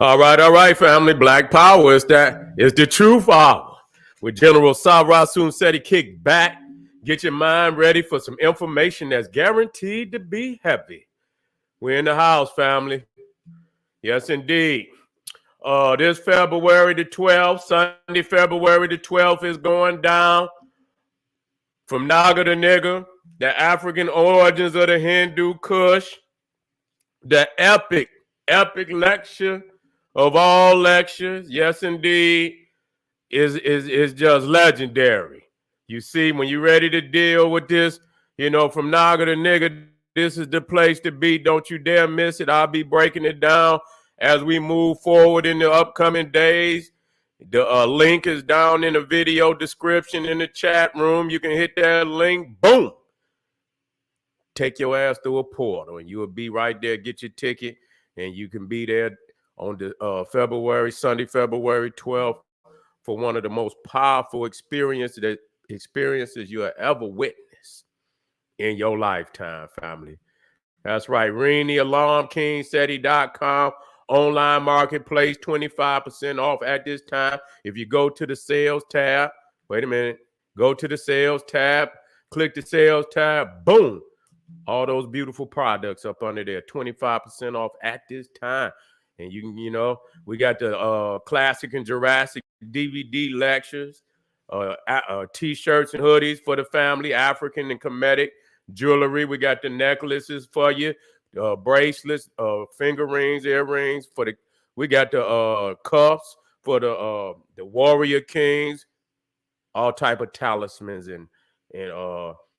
All right, family. Black Power is the truth hour. With General Sarah Soon said he kicked back. Get your mind ready for some information that's guaranteed to be heavy. We're in the house, family. Yes, indeed. This February the 12th, Sunday, February the 12th is going down from Naga to Nigger, the African origins of the Hindu Kush, the epic lecture of all lectures. Yes, indeed. Is just legendary. You see, when you're ready to deal with this, from Naga to Nigga, this is the place to be. Don't you dare miss it. I'll be breaking it down as we move forward in the upcoming days. The link is down in the video description in the chat room. You can hit that link. Boom. Take your ass through a portal, and you will be right there. Get your ticket, and you can be there on the Sunday, February 12th. For one of the most powerful experiences you have ever witnessed in your lifetime, family. That's right. Ring the alarm, KingSeti.com, online marketplace, 25% off at this time. If you go to the sales tab, go to the sales tab, click the sales tab, boom. All those beautiful products up under there, 25% off at this time. And you can, we got the Classic and Jurassic DVD lectures, T-shirts and hoodies for the family, African and Kemetic jewelry. We got the necklaces for you, bracelets, finger rings, earrings we got the cuffs for the Warrior Kings, all type of talismans and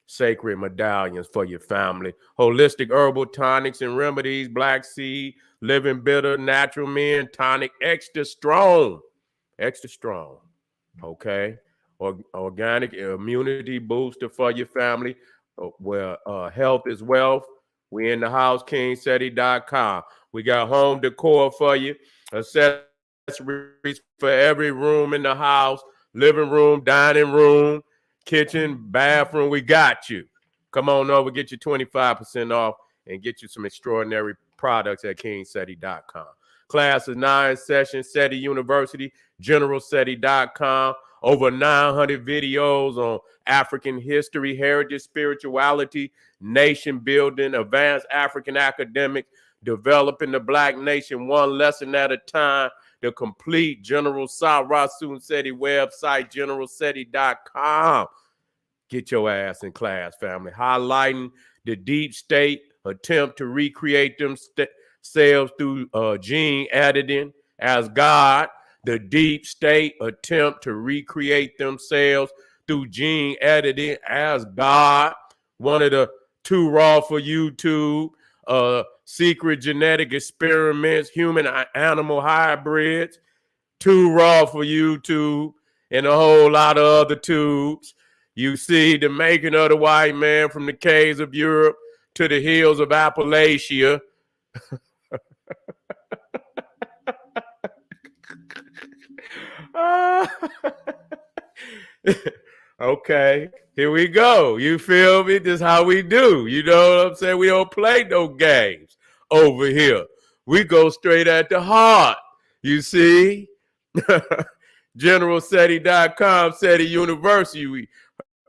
sacred medallions for your family. Holistic herbal tonics and remedies, black seed, living bitter, natural men tonic, extra strong. Okay. Organic immunity booster for your family, where health is wealth. We in the house, KingSeti.com. We got home decor for you, accessories for every room in the house, living room, dining room, kitchen, bathroom. We got you. Come on over, get you 25% off and get you some extraordinary products at KingSeti.com. Class is 9 sessions, SETI University, GeneralSeti.com. Over 900 videos on African history, heritage, spirituality, nation building, advanced African academics, developing the Black nation one lesson at a time. The complete General Sarah Soon Seti website, GeneralSeti.com. Get your ass in class, family. Highlighting the deep state attempt to recreate themselves through gene editing as God. The deep state attempt to recreate themselves through gene editing as God. One of the two raw for YouTube, secret genetic experiments, human animal hybrids, two raw for YouTube, and a whole lot of other tubes. You see the making of the white man from the caves of Europe to the hills of Appalachia. Okay, here we go. You feel me? This is how we do. You know what I'm saying? We don't play no games over here. We go straight at the heart. You see? GeneralSeti.com, SETI University.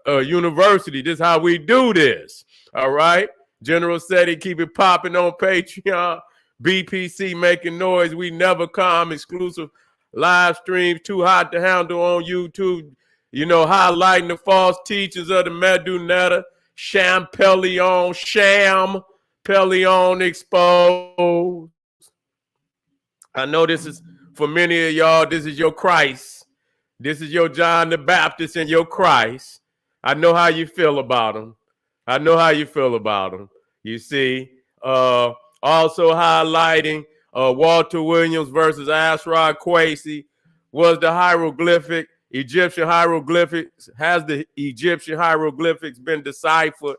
University. This is how we do this. All right? General SETI, keep it popping on Patreon. BPC making noise. We never come. Exclusive live streams, too hot to handle on YouTube. Highlighting the false teachers of the Medunetta, Sham Pelion exposed. I know this is, for many of y'all, this is your Christ. This is your John the Baptist and your Christ. I know how you feel about them. You see, also highlighting Walter Williams versus Ashraf Kwesi. Was the hieroglyphic Egyptian hieroglyphics? Has the Egyptian hieroglyphics been deciphered?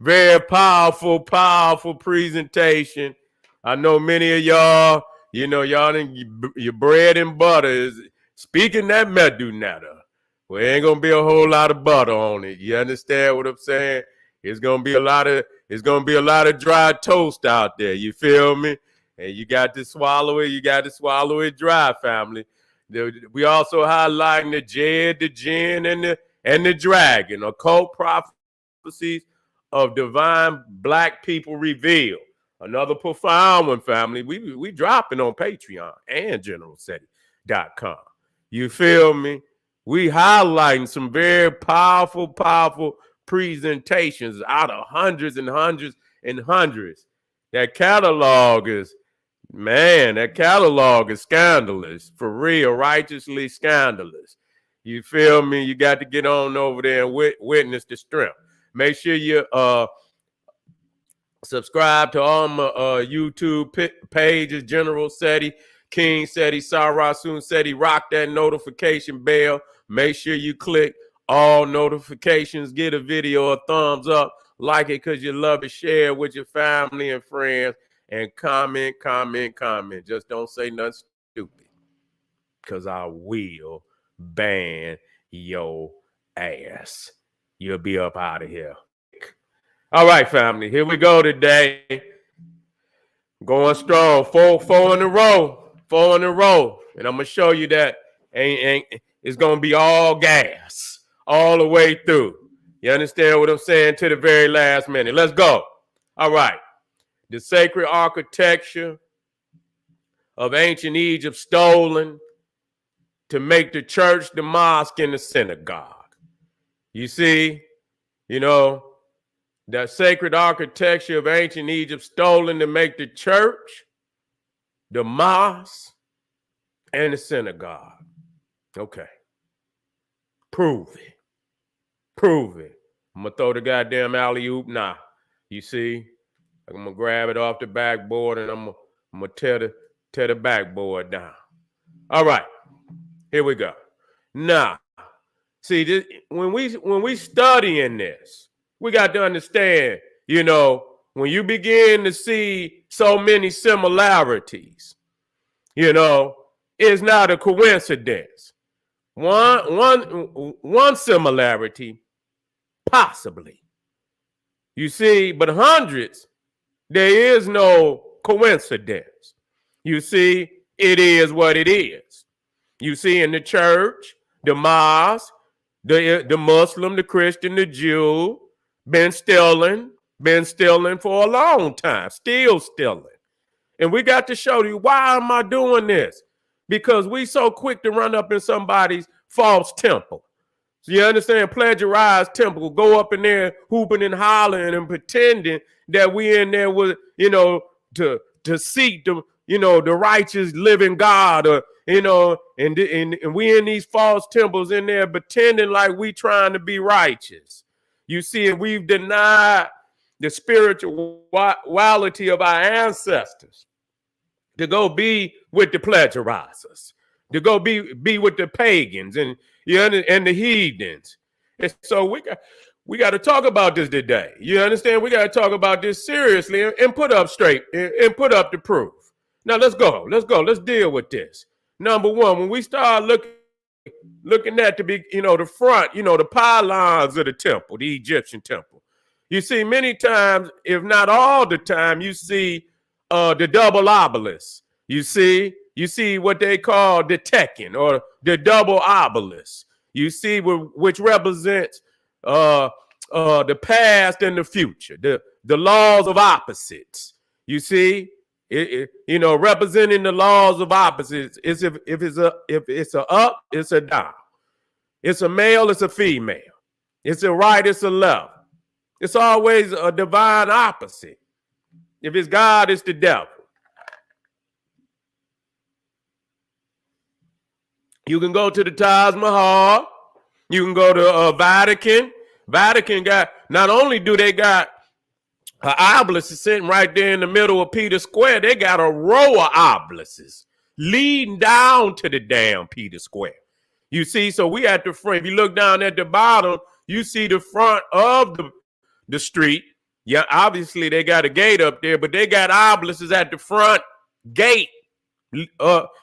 Very powerful presentation. I know many of y'all, your bread and butter is speaking that Medunetta. Well, ain't gonna be a whole lot of butter on it. You understand what I'm saying? It's gonna be a lot of dry toast out there. You feel me? And you got to swallow it. You got to swallow it dry, family. We also highlighting the Jed, the Jinn, and the Dragon, occult prophecies of divine black people revealed. Another profound one, family. We dropping on Patreon and GeneralSeti.com. You feel me? We highlighting some very powerful presentations out of hundreds and hundreds and hundreds. That catalog is scandalous, for real, righteously scandalous. You feel me? You got to get on over there and witness the strength. Make sure you subscribe to all my YouTube pages, General Seti, King Seti, Sarasun Seti. Rock that notification bell. Make sure you click all notifications. Get a video a thumbs up. Like it because you love it. Share it with your family and friends. And comment. Just don't say nothing stupid, because I will ban your ass. You'll be up out of here. All right, family, here we go today. Going strong, four in a row. And I'm gonna show you that it's gonna be all gas all the way through. You understand what I'm saying? To the very last minute. Let's go. All right. The sacred architecture of ancient Egypt stolen to make the church, the mosque, and the synagogue. You see, that sacred architecture of ancient Egypt stolen to make the church, the mosque, and the synagogue. Okay. Prove it. I'm going to throw the goddamn alley-oop now. You see? I'm going to grab it off the backboard and I'm going to tear the backboard down. All right. Here we go. Now, see, this, when we studying this, we got to understand, when you begin to see so many similarities, it's not a coincidence. One similarity, possibly. You see, but hundreds, there is no coincidence. You see, it is what it is. You see, in the church, the mosque, the Muslim, the Christian, the Jew, been stealing for a long time, still stealing. And we got to show you, why am I doing this? Because we so quick to run up in somebody's false temple. So you understand? Plagiarized temple, go up in there hooping and hollering and pretending that we in there with, to seek the, the righteous living God, or, and we in these false temples in there pretending like we trying to be righteous. You see, we've denied the spirituality of our ancestors to go be with the plagiarizers, to go be with the pagans and the heathens. And so we got to talk about this today. You understand? We got to talk about this seriously and put up straight and put up the proof. Now let's go. Let's deal with this. Number one, when we start looking at the front, the pylons of the temple, the Egyptian temple, you see many times, if not all the time, you see the double obelisk. You see what they call the Tekken, or the double obelisk. You see which represents the past and the future, the laws of opposites. You see, representing the laws of opposites is if it's a up, it's a down. It's a male, it's a female. It's a right, it's a left. It's always a divine opposite. If it's God, it's the devil. You can go to the Taj Mahal. You can go to Vatican. Vatican got, not only do they got an obelisk sitting right there in the middle of Peter Square, they got a row of obelisks leading down to the damn Peter Square. You see, so we at the front. If you look down at the bottom, you see the front of the street. Yeah, obviously they got a gate up there, but they got obelisks at the front gate.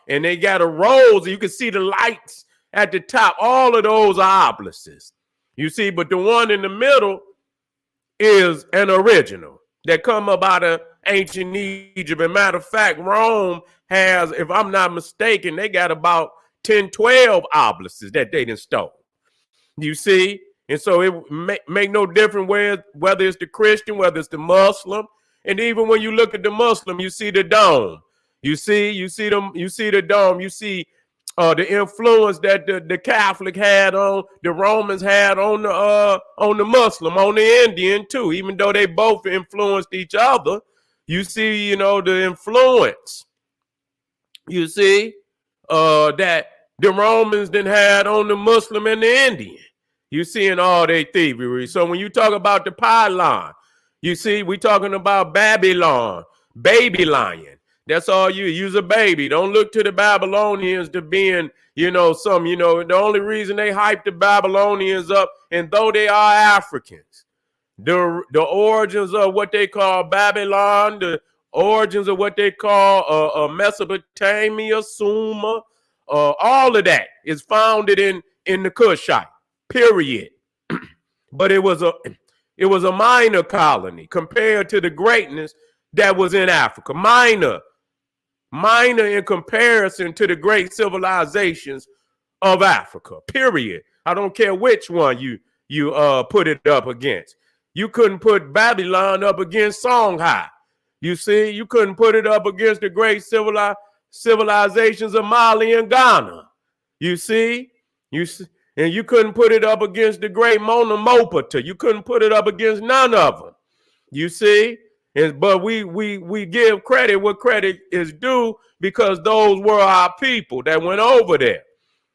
And they got a rows. You can see the lights at the top. All of those are obelisks. You see, but the one in the middle is an original. that come up out of ancient Egypt. And matter of fact, Rome has, if I'm not mistaken, they got about 10, 12 obelisks that they installed. You see? And so it make no difference whether it's the Christian, whether it's the Muslim. And even when you look at the Muslim, you see the dome. You see the dome. You see the influence that the Catholic had on the Romans had on the Muslim, on the Indian too. Even though they both influenced each other, you see, the influence. You see that the Romans then had on the Muslim and the Indian. You see in all their thievery. So when you talk about the pylon, you see we talking about Babylon, baby lion. That's all you use, a baby. Don't look to the Babylonians to being, the only reason they hype the Babylonians up, and though they are Africans, the origins of what they call Babylon, the origins of what they call Mesopotamia, Sumer, all of that is founded in the Kushite, period. But it was a minor colony compared to the greatness that was in Africa. Minor in comparison to the great civilizations of Africa, period. I don't care which one you put it up against. You couldn't put Babylon up against Songhai. You see, you couldn't put it up against the great civilizations of Mali and Ghana. You see, and you couldn't put it up against the great Mona Mopata. You couldn't put it up against none of them. You see. But we give credit what credit is due, because those were our people that went over there.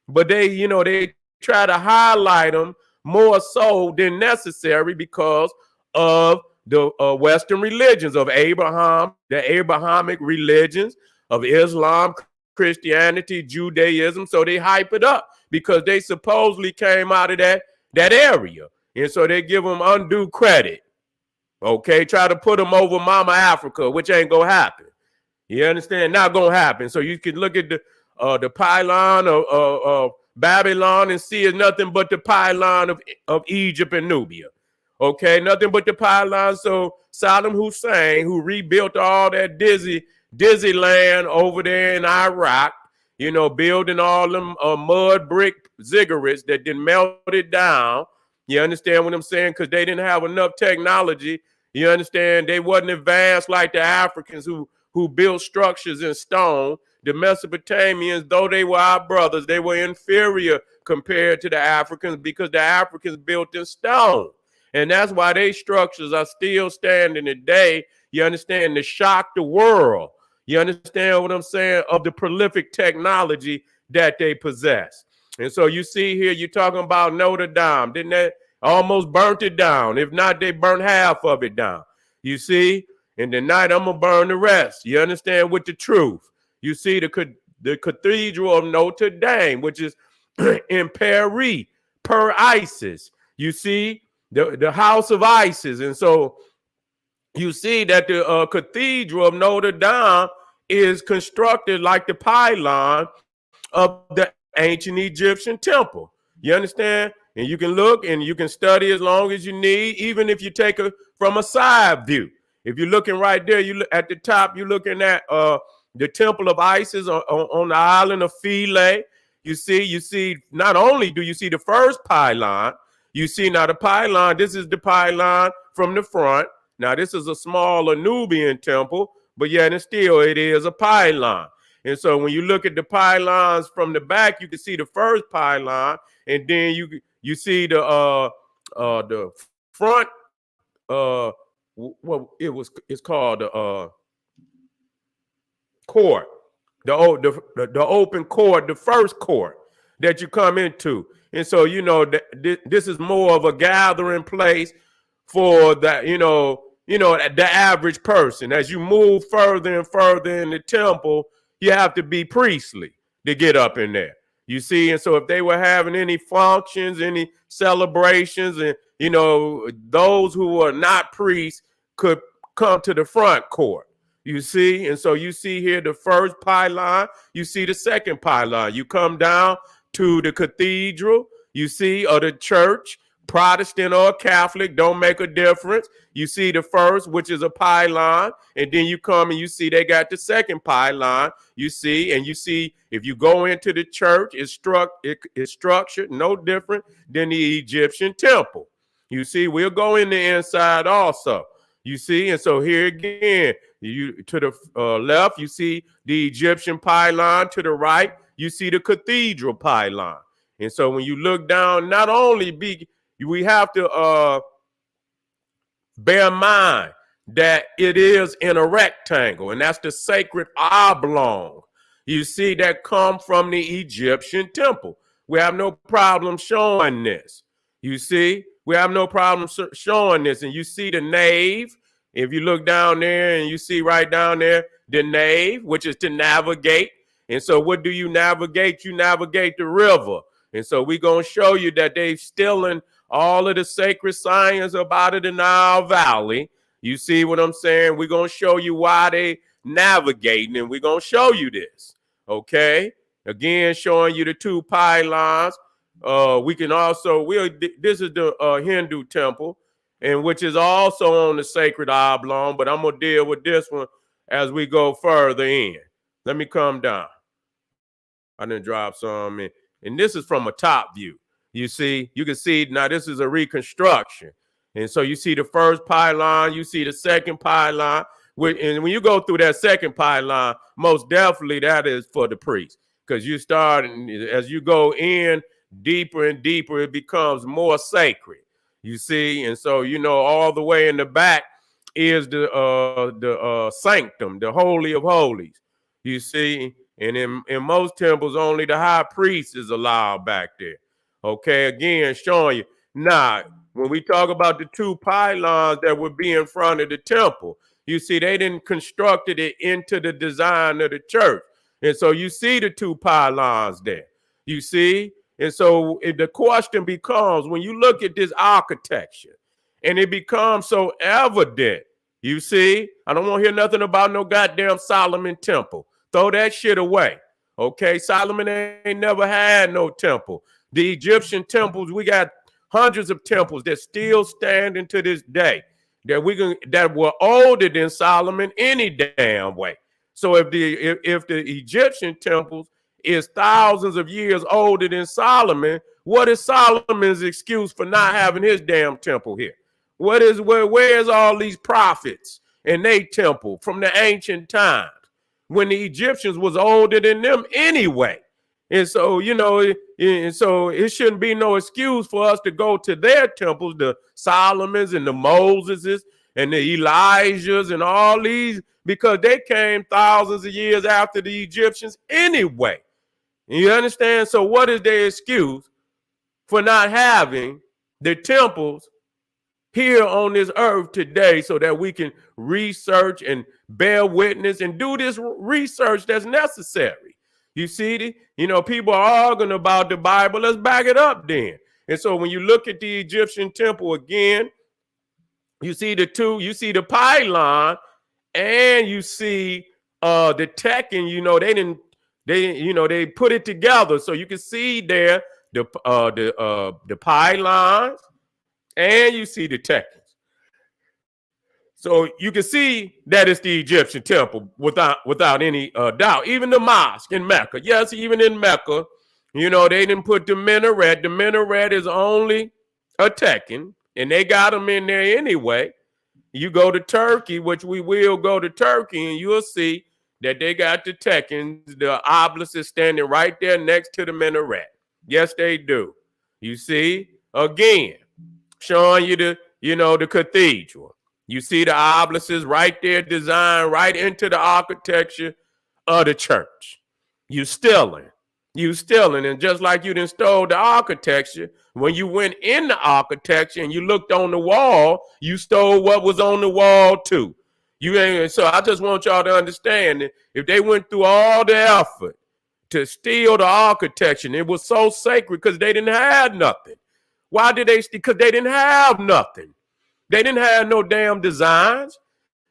But they try to highlight them more so than necessary because of the Western religions of Abraham, the Abrahamic religions of Islam, Christianity, Judaism. So they hype it up because they supposedly came out of that area. And so they give them undue credit. Okay, try to put them over Mama Africa, which ain't gonna happen. You understand? Not gonna happen. So you can look at the pylon of Babylon and see it's nothing but the pylon of Egypt and Nubia. Okay, nothing but the pylon. So Saddam Hussein, who rebuilt all that Disneyland over there in Iraq, building all them mud brick ziggurats that didn't melt it down. You understand what I'm saying? Because they didn't have enough technology. You understand? They wasn't advanced like the Africans who built structures in stone. The Mesopotamians, though they were our brothers, they were inferior compared to the Africans because the Africans built in stone. And that's why their structures are still standing today. You understand? To shock the world. You understand what I'm saying? Of the prolific technology that they possess. And so you see here, you're talking about Notre Dame. Didn't they almost burnt it down? If not, they burnt half of it down. You see? And tonight I'm going to burn the rest. You understand? With the truth. You see the Cathedral of Notre Dame, which is in Paris, per Isis. You see? The house of Isis. And so you see that the Cathedral of Notre Dame is constructed like the pylon of the ancient Egyptian temple. You understand? And you can look and you can study as long as you need, even if you take it from a side view. If you're looking right there, you look at the top, you're looking at the temple of Isis on the island of Philae. You see, not only do you see the first pylon, you see now the pylon, this is the pylon from the front. Now this is a smaller Nubian temple, but yet and still it is a pylon. And so when you look at the pylons from the back, you can see the first pylon, and then you see the front. It's called the court, the open court, the first court that you come into. And so this is more of a gathering place for that the average person. As you move further and further in the temple, you have to be priestly to get up in there. You see, and so if they were having any functions, any celebrations, and those who are not priests could come to the front court. You see, and so you see here the first pylon, you see the second pylon. You come down to the cathedral, you see, or the church, Protestant or Catholic, don't make a difference. You see the first, which is a pylon, and then you come and you see they got the second pylon. You see, and you see if you go into the church, it's structured no different than the Egyptian temple. You see, we'll go in the inside also. You see, and so here again, you to the left, you see the Egyptian pylon. To the right, you see the cathedral pylon. And so when you look down, not only we have to bear in mind that it is in a rectangle, and that's the sacred oblong. You see that come from the Egyptian temple. We have no problem showing this. You see, we have no problem showing this. And you see the nave. If you look down there and you see right down there, the nave, which is to navigate. And so what do you navigate? You navigate the river. And so we're going to show you that they've stealing all of the sacred science about it in the Nile Valley. You see what I'm saying? We're going to show you why they navigating, and we're going to show you this. Okay? Again, showing you the two pylons. We can also, this is the Hindu temple, and which is also on the sacred oblong, but I'm going to deal with this one as we go further in. Let me come down. I didn't drop some in. And this is from a top view. You see, you can see now this is a reconstruction. And so you see the first pylon, you see the second pylon. And when you go through that second pylon, most definitely that is for the priest. Because you start, as you go in deeper and deeper, it becomes more sacred. You see, and so, you know, all the way in the back is the sanctum, the Holy of Holies. You see, and in most temples, only the high priest is allowed back there. Okay, again, showing you. Now, when we talk about the two pylons that would be in front of the temple, you see, they didn't constructed it into the design of the church. And so you see the two pylons there. You see? And so the question becomes, when you look at this architecture, and it becomes so evident, you see, I don't want to hear nothing about no goddamn Solomon temple. Throw that shit away. Okay, Solomon ain't never had no temple. The Egyptian temples, we got hundreds of temples that still standing to this day that were older than Solomon any damn way. So if the Egyptian temples is thousands of years older than Solomon, what is Solomon's excuse for not having his damn temple here? Where's all these prophets in their temple from the ancient times when the Egyptians was older than them anyway? And so, you know, and so it shouldn't be no excuse for us to go to their temples, the Solomons and the Moseses and the Elijahs and all these, because they came thousands of years after the Egyptians anyway. You understand? So what is their excuse for not having the temples here on this earth today so that we can research and bear witness and do this research that's necessary? You see, you know, people are arguing about the Bible. Let's back it up then. And so when you look at the Egyptian temple again, you see the pylon, and you see the Tekken. You know, they put it together, so you can see there the pylons, and you see the Tekken. So you can see that it's the Egyptian temple without any doubt. Even the mosque in Mecca. Yes, even in Mecca, you know, they didn't put the minaret. The minaret is only a Tekken, and they got them in there anyway. You go to Turkey, which we will go to Turkey, and you'll see that they got the Tekkens. The obelisk is standing right there next to the minaret. Yes, they do. You see, again, showing you the cathedral. You see the obelisks right there designed right into the architecture of the church. You stealing. And just like you done stole the architecture, when you went in the architecture and you looked on the wall, you stole what was on the wall too. So I just want y'all to understand that if they went through all the effort to steal the architecture, and it was so sacred because they didn't have nothing. Why did they? Because they didn't have nothing. They didn't have no damn designs.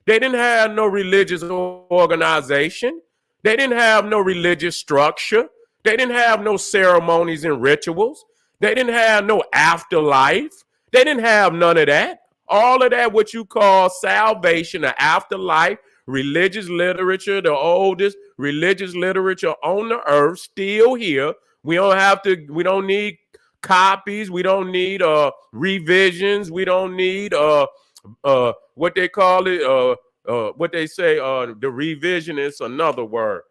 They didn't have no religious organization. They didn't have no religious structure. They didn't have no ceremonies and rituals. They didn't have no afterlife. They didn't have none of that. All of that, what you call salvation, the afterlife, religious literature, the oldest religious literature on the earth, still here. We don't need copies. We don't need revisions. We don't need what they call it, what they say, the revisionist, another word.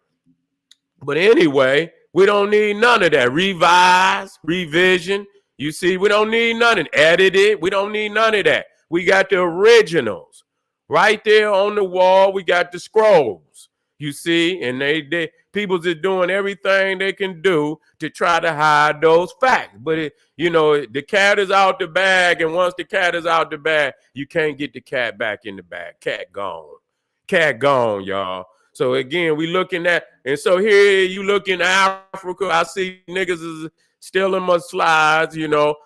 But anyway, we don't need none of that. Revise, revision. You see, we don't need none of it. Edit it. We don't need none of that. We got the originals right there on the wall. We got the scrolls. You see, and they people are doing everything they can do to try to hide those facts. But the cat is out the bag, and once the cat is out the bag, you can't get the cat back in the bag. Cat gone, y'all. So again, we looking at, and so here you look in Africa. I see niggas is stealing my slides.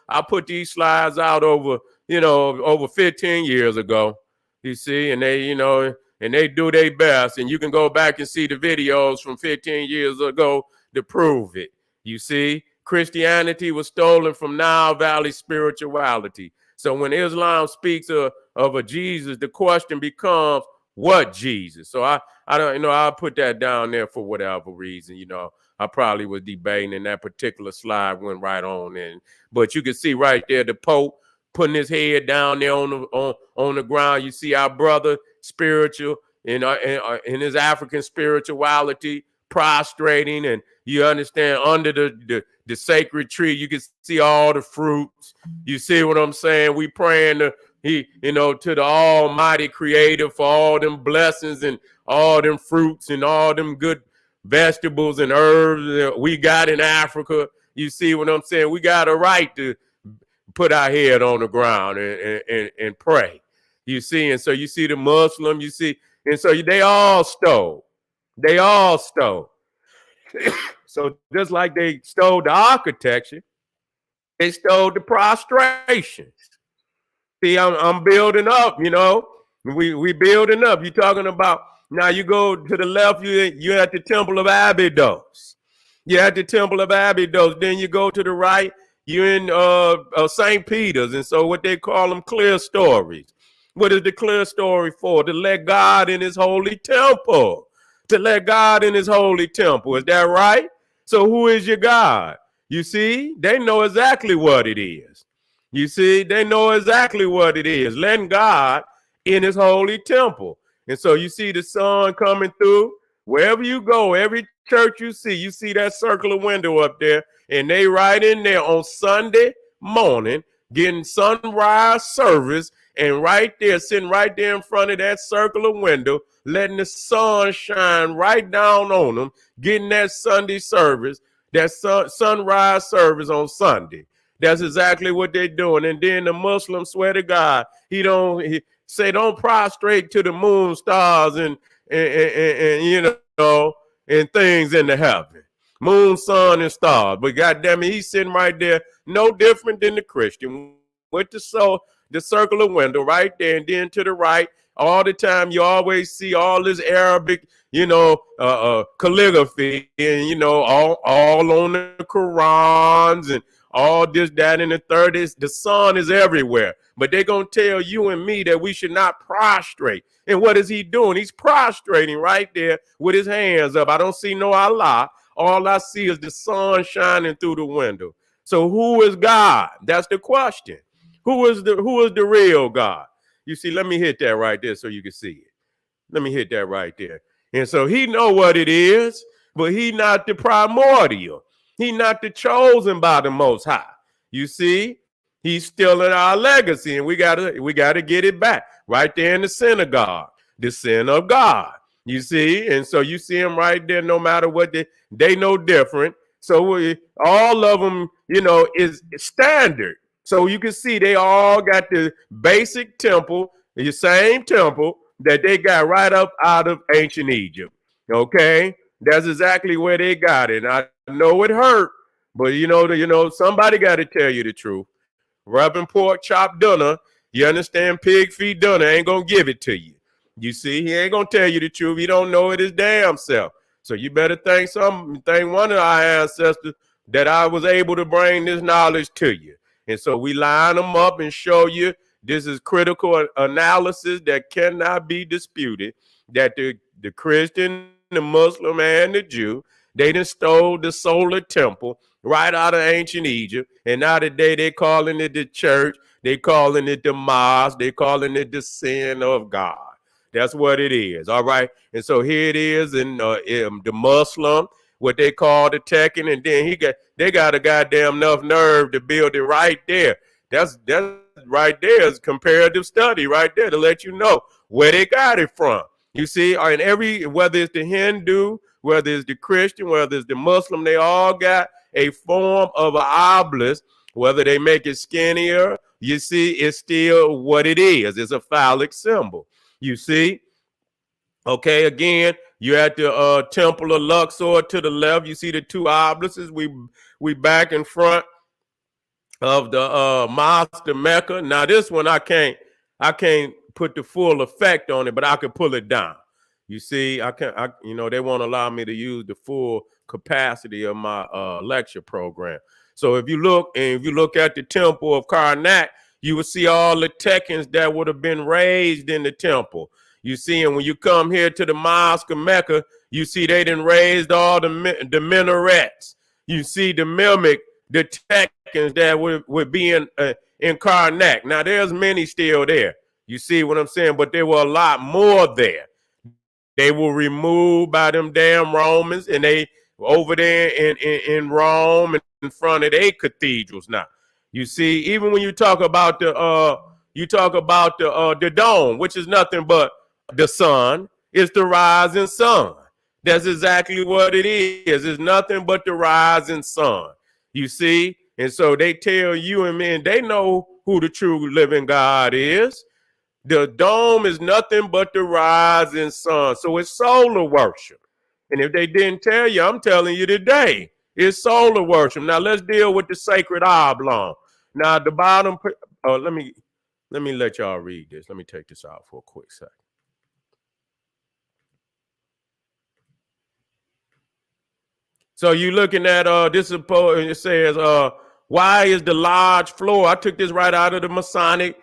I put these slides out over 15 years ago. You see, and they, and they do their best. And you can go back and see the videos from 15 years ago to prove it. You see, Christianity was stolen from Nile Valley spirituality. So when Islam speaks of a Jesus, the question becomes, what Jesus? So I don't, I'll put that down there for whatever reason. I probably was debating, and that particular slide went right on in. But you can see right there the Pope putting his head down there on the ground. You see our brother spiritual in his African spirituality prostrating, and you understand under the sacred tree you can see all the fruits. You see what I'm saying? We praying to the Almighty Creator for all them blessings and all them fruits and all them good vegetables and herbs that we got in Africa. You see what I'm saying? We got a right to put our head on the ground and pray. You see, and so you see the Muslim, you see, and so they all stole. They all stole. So just like they stole the architecture, they stole the prostration. See, I'm building up, we building up. You're talking about, now you go to the left, you're at the Temple of Abydos. You're at the Temple of Abydos. Then you go to the right, you're in St. Peter's. And so what they call them clear stories. What is the clear story for? To let God in his holy temple. To let God in his holy temple. Is that right? So who is your God? You see, they know exactly what it is. You see, they know exactly what it is. Letting God in his holy temple. And so you see the sun coming through. Wherever you go, every church you see that circular window up there. And they right in there on Sunday morning getting sunrise service, and right there, sitting right there in front of that circular window, letting the sun shine right down on them, getting that Sunday service, that sunrise service on Sunday. That's exactly what they're doing. And then the Muslims swear to God, he say don't prostrate to the moon, stars, and and things in the heaven. Moon, sun, and stars. But goddamn it, he's sitting right there, no different than the Christian. With the circular window right there, and then to the right, all the time you always see all this Arabic, calligraphy, and all on the Qurans and all this, that, and the third. The sun is everywhere. But they're going to tell you and me that we should not prostrate. And what is he doing? He's prostrating right there with his hands up. I don't see no Allah. All I see is the sun shining through the window. So who is God? That's the question. Who is the real God? You see, let me hit that right there so you can see it. Let me hit that right there. And so he know what it is, but he not the primordial. He not the chosen by the Most High. You see, he's stealing our legacy, and we gotta get it back right there in the synagogue, the sin of God. You see, and so you see him right there. No matter what they know different. So all of them, is standard. So you can see they all got the basic temple, the same temple that they got right up out of ancient Egypt. Okay, that's exactly where they got it. And I know it hurt, but somebody got to tell you the truth. Rubbing pork chop dinner, you understand? Pig feet dinner ain't gonna give it to you. You see, he ain't gonna tell you the truth. He don't know it his damn self. So you better thank one of our ancestors that I was able to bring this knowledge to you. And so we line them up and show you this is critical analysis that cannot be disputed, that the Christian, the Muslim, and the Jew, they done stole the solar temple right out of ancient Egypt. And now today they calling it the church, they calling it the mosque, they calling it the sin of God. That's what it is, all right? And so here it is in the Muslim, what they call the Tekken, and then they got a goddamn enough nerve to build it right there. That's right there is comparative study right there to let you know where they got it from. You see, and whether it's the Hindu, whether it's the Christian, whether it's the Muslim, they all got a form of an obelisk. Whether they make it skinnier, you see, it's still what it is. It's a phallic symbol. You see, okay, again, you're at the Temple of Luxor to the left. You see the two obelisks. We back in front of the Mosque of Mecca. Now this one I can't put the full effect on it, but I can pull it down. You see, they won't allow me to use the full capacity of my lecture program. So if you look at the Temple of Karnak, you will see all the Tekkens that would have been raised in the temple. You see, and when you come here to the Mosque of Mecca, you see they done raised all the minarets. You see the mimic, the Tekkens that would be in Karnak. Now, there's many still there. You see what I'm saying? But there were a lot more there. They were removed by them damn Romans, and they over there in Rome in front of their cathedrals now. You see, even when you talk about the dome, which is nothing but the sun, it's the rising sun. That's exactly what it is. It's nothing but the rising sun. You see? And so they tell you and me, and they know who the true living God is. The dome is nothing but the rising sun. So it's solar worship. And if they didn't tell you, I'm telling you today, it's solar worship. Now let's deal with the sacred oblong. Now at the bottom, let me let y'all read this. Let me take this out for a quick second. So you looking at this is it says why is the large floor? I took this right out of the Masonic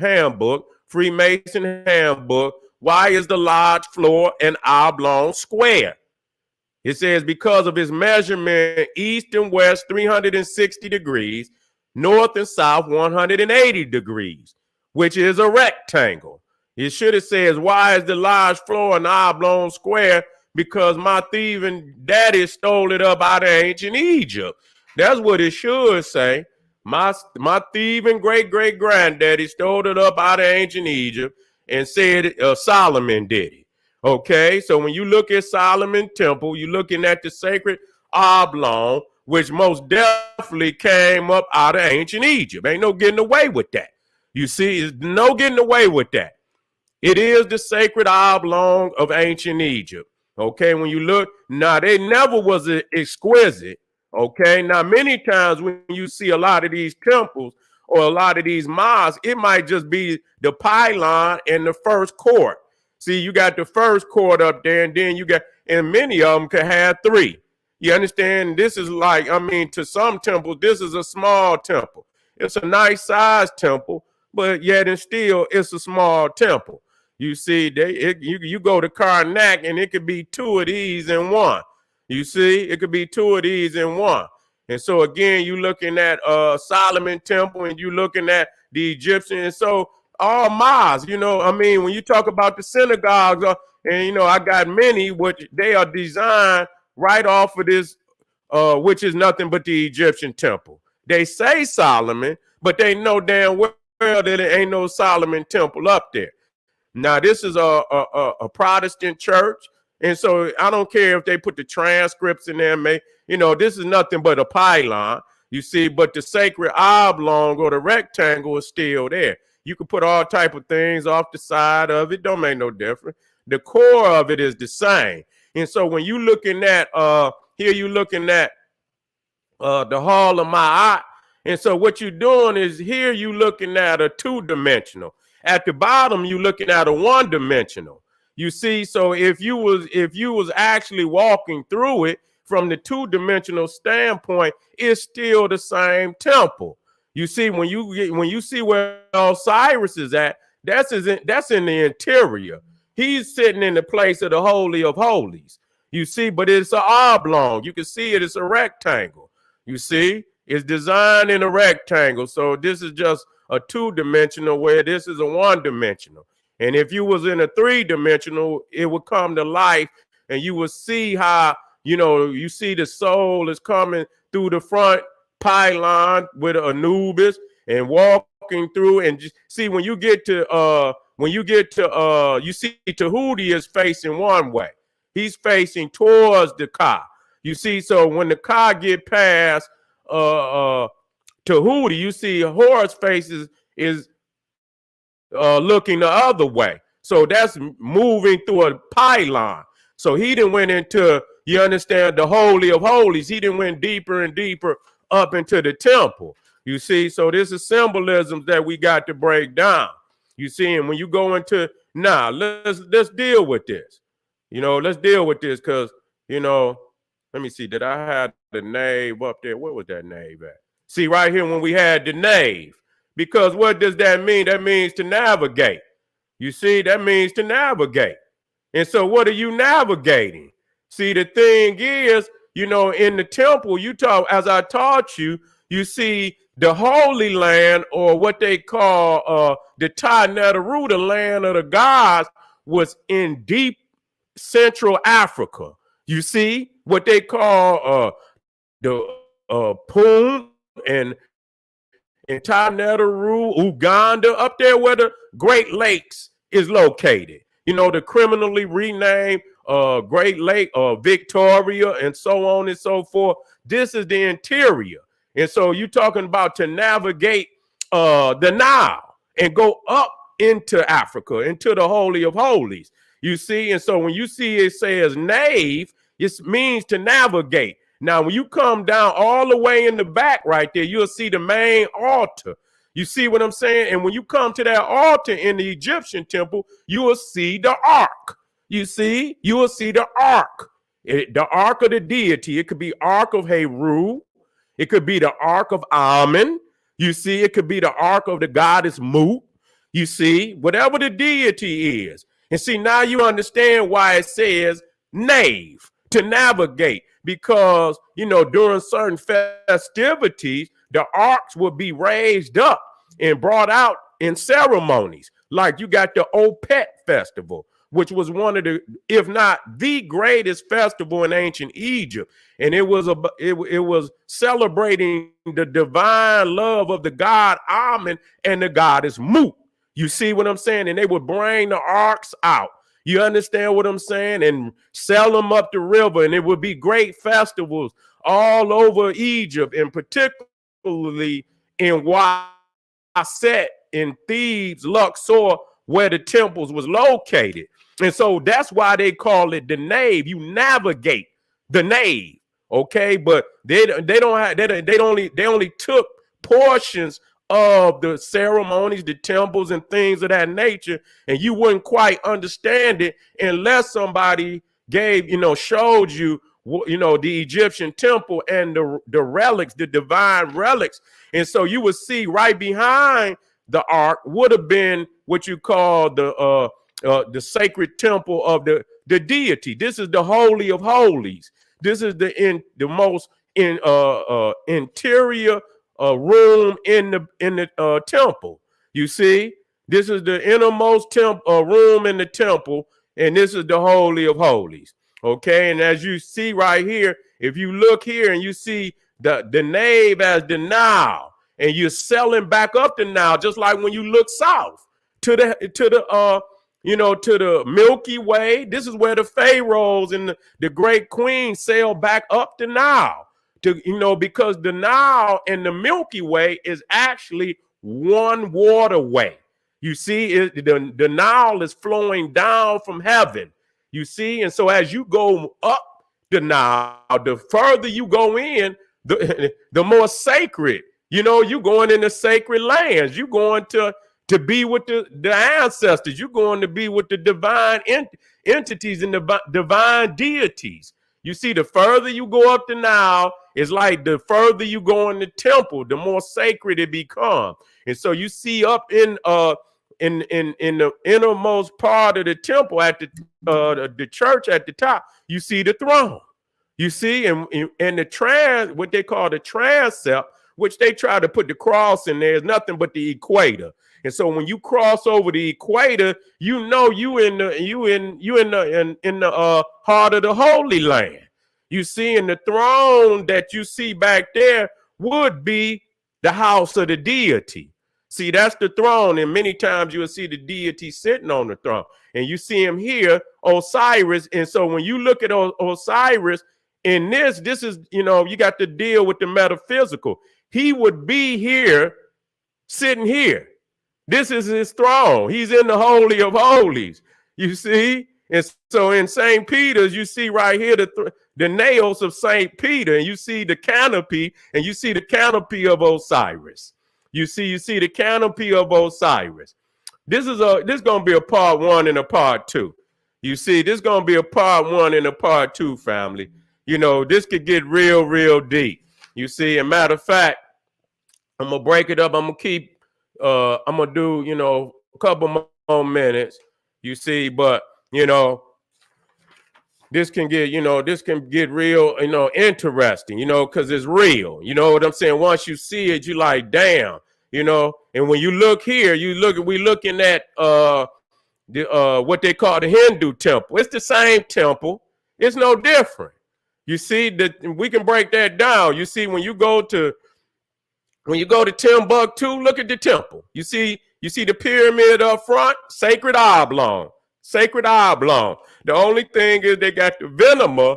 handbook, Freemason handbook. Why is the large floor an oblong square? It says because of its measurement east and west 360 degrees, north and south 180 degrees, which is a rectangle. It should have says why is the large floor an oblong square? Because my thieving daddy stole it up out of ancient Egypt. That's what it should say. My thieving great granddaddy stole it up out of ancient Egypt and said Solomon did it. Okay, so when you look at Solomon Temple, you're looking at the sacred oblong, which most definitely came up out of ancient Egypt. Ain't no getting away with that. You see, there's no getting away with that. It is the sacred oblong of ancient Egypt. Okay, when you look, now they never was exquisite. Okay, now many times when you see a lot of these temples or a lot of these mosques, it might just be the pylon and the first court. See, you got the first court up there, and then you got, and many of them can have three. You understand? This is like, I mean, to some temples, this is a small temple. It's a nice sized temple, but yet and still, it's a small temple. You see, you go to Karnak, and it could be two of these in one. You see, it could be two of these in one. And so again, you looking at Solomon Temple, and you looking at the Egyptian. And so all mosques, I mean, when you talk about the synagogues, and I got many, which they are designed right off of this, which is nothing but the Egyptian temple. They say Solomon, but they know damn well that there ain't no Solomon Temple up there. Now, this is a Protestant church, and so I don't care if they put the transcripts in there. This is nothing but a pylon, you see, but the sacred oblong or the rectangle is still there. You can put all type of things off the side of it. Don't make no difference. The core of it is the same. And so when you looking at, here you looking at the Hall of Ma'at, and so what you're doing is here you looking at a two-dimensional. At the bottom, you're looking at a one-dimensional. You see, so if you was actually walking through it from the two-dimensional standpoint, it's still the same temple. You see, when you see where Osiris is at, that's in the interior. He's sitting in the place of the Holy of Holies. You see, but it's an oblong. You can see it. It's a rectangle. You see, it's designed in a rectangle. So this is just a two-dimensional, where this is a one-dimensional. And if you was in a three-dimensional, it would come to life, and you would see how, you see the soul is coming through the front pylon with Anubis and walking through, and just see when you get to you see Tahuti is facing one way. He's facing towards the Ka. You see, so when the Ka get past Tahuti, you see Horus faces is looking the other way. So that's moving through a pylon. So he done went into, you understand, the Holy of Holies. He done went deeper and deeper up into the temple. You see, so this is symbolism that we got to break down. You see, and when you go into, let's deal with this. Let's deal with this, because, let me see, did I have the nave up there? Where was that nave at? See, right here when we had the nave. Because what does that mean? That means to navigate. You see, that means to navigate. And so what are you navigating? See, the thing is, in the temple, as I taught you, you see the Holy Land, or what they call the Ta-Netaru, the land of the gods, was in deep Central Africa. You see what they call the Poon and Ta-Netaru, Uganda, up there where the Great Lakes is located. The criminally renamed Great Lake, Victoria, and so on and so forth. This is the interior. And so you're talking about to navigate the Nile and go up into Africa, into the Holy of Holies. You see, and so when you see it says nave, it means to navigate. Now, when you come down all the way in the back right there, you'll see the main altar. You see what I'm saying? And when you come to that altar in the Egyptian temple, you will see the ark. You see, you will see the ark. The ark of the deity. It could be ark of Heru. It could be the ark of Amen. You see, it could be the ark of the goddess Mut. You see, whatever the deity is. And see, now you understand why it says nave, to navigate. Because, during certain festivities, the arks will be raised up and brought out in ceremonies. Like you got the Opet festival, which was one of the, if not the greatest festival in ancient Egypt. And it was celebrating the divine love of the god Amen and the goddess Mut. You see what I'm saying? And they would bring the arks out. You understand what I'm saying? And sell them up the river. And it would be great festivals all over Egypt, and particularly in Waset, in Thebes, Luxor, where the temples was located. And so that's why they call it the nave. You navigate the nave. Okay, but they only took portions of the ceremonies, the temples, and things of that nature, and you wouldn't quite understand it unless somebody showed you, the Egyptian temple and the relics, the divine relics. And so you would see right behind the ark would have been what you call the sacred temple of the deity. This is the Holy of Holies. This is the most interior room in the temple. You see, this is the innermost room in the temple, and this is the Holy of Holies. Okay, and as you see right here, if you look here and you see the nave as the Nile, and you're sailing back up the Nile, just like when you look south to the Milky Way. This is where the pharaohs and the great queens sail back up the Nile. Because the Nile and the Milky Way is actually one waterway. You see, the Nile is flowing down from heaven. You see, and so as you go up the Nile, the further you go in, the more sacred. You're going into sacred lands. You're going to be with the ancestors. You're going to be with the divine entities and the divine deities. You see, the further you go up the Nile, it's like the further you go in the temple, the more sacred it becomes. And so you see up in the innermost part of the temple at the church at the top, you see the throne. You see, and the what they call the transept, which they try to put the cross in there, is nothing but the equator. And so when you cross over the equator, you know you in the heart of the Holy Land. You see, in the throne that you see back there would be the house of the deity. See, that's the throne, and many times you will see the deity sitting on the throne, and you see him here, Osiris. And so when you look at Osiris in this is, you got to deal with the metaphysical. He would be here, sitting here. This is his throne. He's in the Holy of Holies, you see? And so in St. Peter's, you see right here the nails of St. Peter, and you see the canopy, and you see the canopy of Osiris. You see the canopy of Osiris. This is going to be a part 1 and a part 2. You see, this is going to be a part 1 and a part 2, family. This could get real, real deep. You see, as a matter of fact, I'm going to break it up. I'm going to keep, I'm going to do, a couple more minutes, you see, but, this can get real, interesting, because it's real. You know what I'm saying? Once you see it, you like, damn, and when you look here, we looking at what they call the Hindu temple. It's the same temple. It's no different. You see that we can break that down. You see, when you go to Timbuktu, look at the temple. You see the pyramid up front, sacred oblong. The only thing is they got the Venema,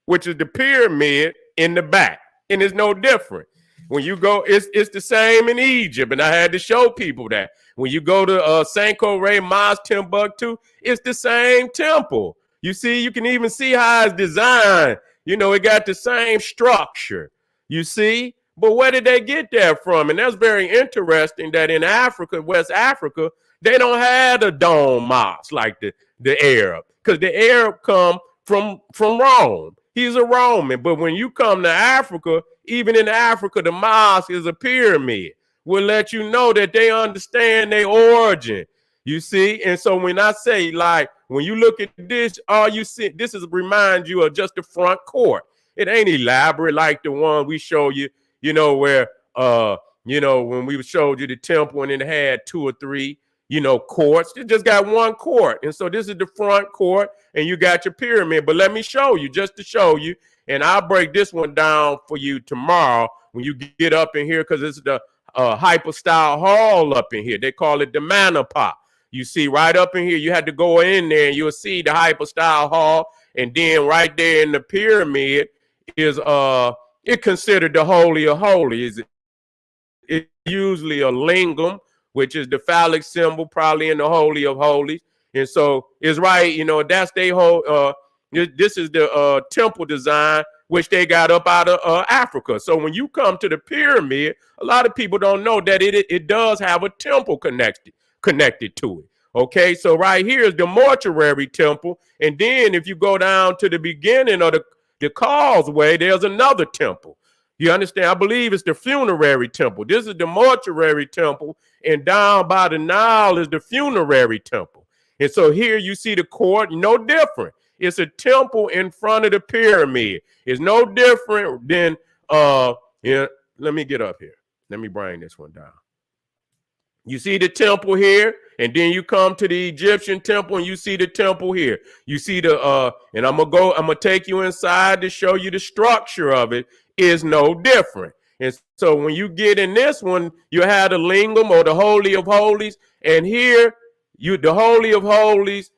which is the pyramid, in the back, and it's no different. When you go, it's the same in Egypt, and I had to show people that. When you go to Sankore Mosque, Timbuktu, it's the same temple. You see, you can even see how it's designed. It got the same structure, you see? But where did they get that from? And that's very interesting that in Africa, West Africa, they don't have a dome mosque like the Arab, because the Arab come from Rome. He's a Roman. But when you come to Africa, even in Africa, the mosque is a pyramid. Will let you know that they understand their origin, you see? And so when I say, like, when you look at this, all you see, this is remind you of just the front court. It ain't elaborate like the one we show you, where, when we showed you the temple and it had 2 or 3, courts. It just got 1 court. And so this is the front court, and you got your pyramid. But let me show you, just to show you, and I'll break this one down for you tomorrow when you get up in here, because it's the hyper-style hall up in here. They call it the Manapa. You see right up in here, you had to go in there, and you'll see the hyper-style hall. And then right there in the pyramid is it considered the Holy of Holies. It's usually a lingam, which is the phallic symbol, probably in the Holy of Holies. And so it's right, that's their whole, this is the temple design, which they got up out of Africa. So when you come to the pyramid, a lot of people don't know that it does have a temple connected to it. Okay, so right here is the mortuary temple. And then if you go down to the beginning of the causeway, there's another temple. You understand? I believe it's the funerary temple. This is the mortuary temple, and down by the Nile is the funerary temple. And so here you see the court, no different. It's a temple in front of the pyramid. It's no different than, let me get up here. Let me bring this one down. You see the temple here, and then you come to the Egyptian temple, and you see the temple here. You see and I'm gonna take you inside to show you the structure of it is no different. And so when you get in this one, you have the lingam or the Holy of Holies, and here the Holy of Holies,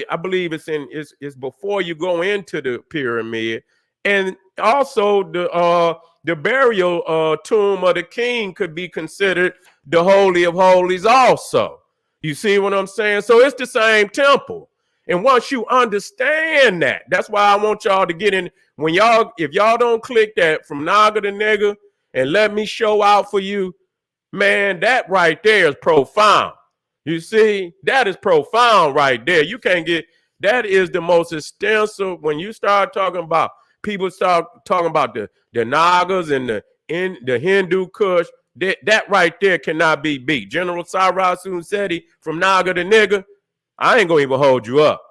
I believe it's before you go into the pyramid, and also the burial tomb of the king could be considered the Holy of Holies also. You see what I'm saying? So it's the same temple. And once you understand that, that's why I want y'all to get in. If y'all don't click that from Naga to Nigga and let me show out for you, man, that right there is profound. You see, that is profound right there. You can't get, that is the most extensive, when you start talking about people start talking about the Nagas and the Hindu Kush, that right there cannot be beat. General Cyrus Seti from Naga to nigga, I ain't gonna even hold you up.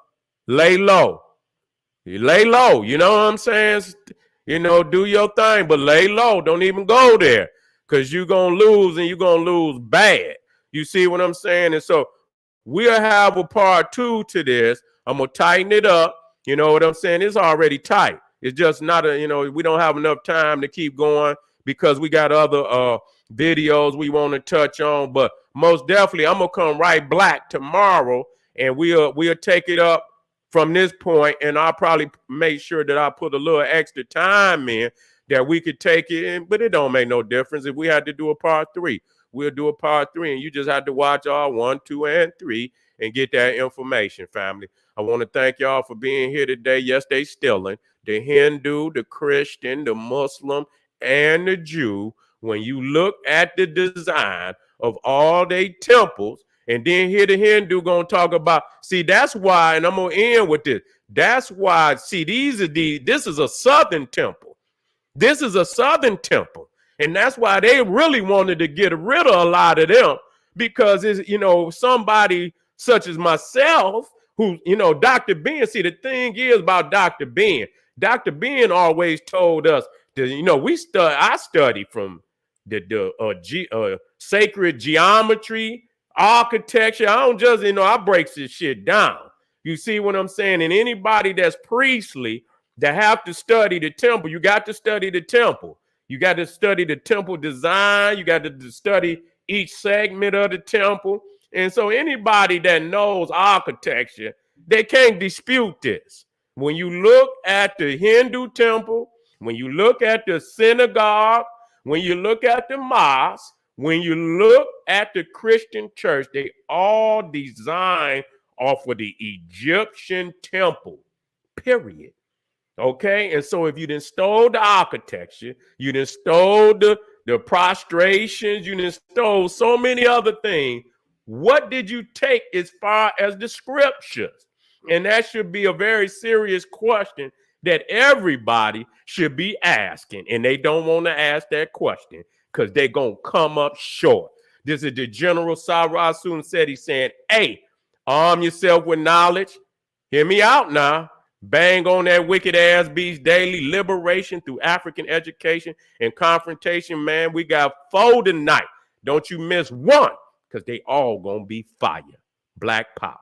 Lay low. You lay low. You know what I'm saying? You know, do your thing, but lay low. Don't even go there because you're going to lose, and you're going to lose bad. You see what I'm saying? And so we'll have a part 2 to this. I'm going to tighten it up. You know what I'm saying? It's already tight. It's just not we don't have enough time to keep going because we got other videos we want to touch on. But most definitely, I'm going to come right black tomorrow, and we'll take it up from this point, and I'll probably make sure that I put a little extra time in that we could take it in, but it don't make no difference. If we had to do a part 3, we'll do a part 3, and you just have to watch all 1, 2, and 3 and get that information, family. I want to thank y'all for being here today. Yes, they stealing. The Hindu, the Christian, the Muslim, and the Jew. When you look at the design of all they temples, and then here the Hindu gonna talk about, see, that's why, and I'm gonna end with this. That's why, see, this is a southern temple. This is a southern temple. And that's why they really wanted to get rid of a lot of them, because it's, somebody such as myself, who, Dr. Ben, see, the thing is about Dr. Ben always told us that, I study from the sacred geometry, architecture. I don't just, I breaks this shit down. You see what I'm saying? And anybody that's priestly that have to study the temple, you got to study the temple. You got to study the temple design. You got to study each segment of the temple. And so anybody that knows architecture, they can't dispute this. When you look at the Hindu temple, when you look at the synagogue, when you look at the mosque, when you look at the Christian church, they all designed off of the Egyptian temple, period. Okay? And so if you done stole the architecture, you done stole the prostrations, you done stole so many other things, what did you take as far as the scriptures? And that should be a very serious question that everybody should be asking. And they don't want to ask that question because they're going to come up short. This is the General Cyrus Seti saying, hey, arm yourself with knowledge. Hear me out now. Bang on that wicked ass beast daily. Liberation through African education and confrontation, man. We got 4 tonight. Don't you miss one, because they all going to be fire. Black power.